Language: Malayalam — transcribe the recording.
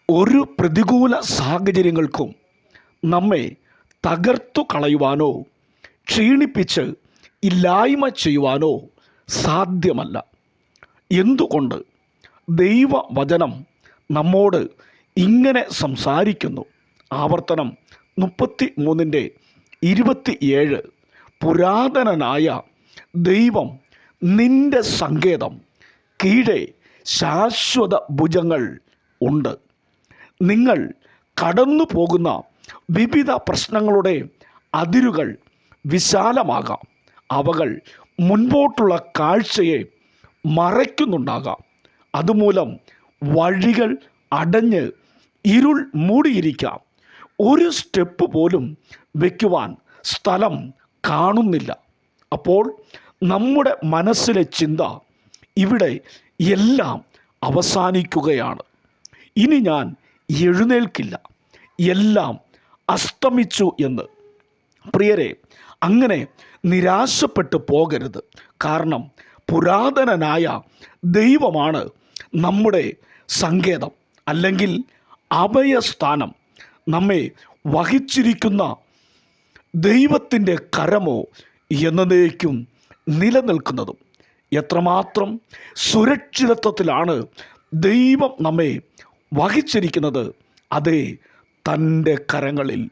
ഒരു പ്രതികൂല സാഹചര്യങ്ങൾക്കും നമ്മെ തകർത്തു കളയുവാനോ ക്ഷീണിപ്പിച്ച് ഇല്ലായ്മ ചെയ്യുവാനോ സാധ്യമല്ല. എന്തുകൊണ്ട്? ദൈവവചനം നമ്മോട് ഇങ്ങനെ സംസാരിക്കുന്നു. ആവർത്തനം 33:27 പുരാതനനായ ദൈവം നിന്റെ സങ്കേതം, കീഴെ ശാശ്വത ഭുജങ്ങൾ ഉണ്ട്. നിങ്ങൾ കടന്നു പോകുന്ന വിവിധ പ്രശ്നങ്ങളുടെ അതിരുകൾ വിശാലമാകാം. അവകൾ മുൻപോട്ടുള്ള കാഴ്ചയെ മറയ്ക്കുന്നുണ്ടാകാം. അതുമൂലം വഴികൾ അടഞ്ഞ് ഇരുൾ മൂടിയിരിക്കാം. ഒരു സ്റ്റെപ്പ് പോലും വയ്ക്കുവാൻ സ്ഥലം കാണുന്നില്ല. അപ്പോൾ നമ്മുടെ മനസ്സിലെ ചിന്ത ഇവിടെ എല്ലാം അവസാനിക്കുകയാണ്. ഇനി ഞാൻ എഴുന്നേൽക്കില്ല, എല്ലാം അസ്തമിച്ചു എന്ന്. പ്രിയരെ, അങ്ങനെ നിരാശപ്പെട്ടു പോകരുത്. കാരണം പുരാതനനായ ദൈവമാണ് നമ്മുടെ സങ്കേതം, അല്ലെങ്കിൽ അഭയസ്ഥാനം. നമ്മെ വഹിച്ചിരിക്കുന്ന ദൈവത്തിൻ്റെ കരമോ എന്നേക്കും നിലനിൽക്കുന്നതും. എത്രമാത്രം സുരക്ഷിതത്വത്തിലാണ് ദൈവം നമ്മെ വഹിച്ചിരിക്കുന്നത്! അതേ, തൻ്റെ കരങ്ങളിൽ.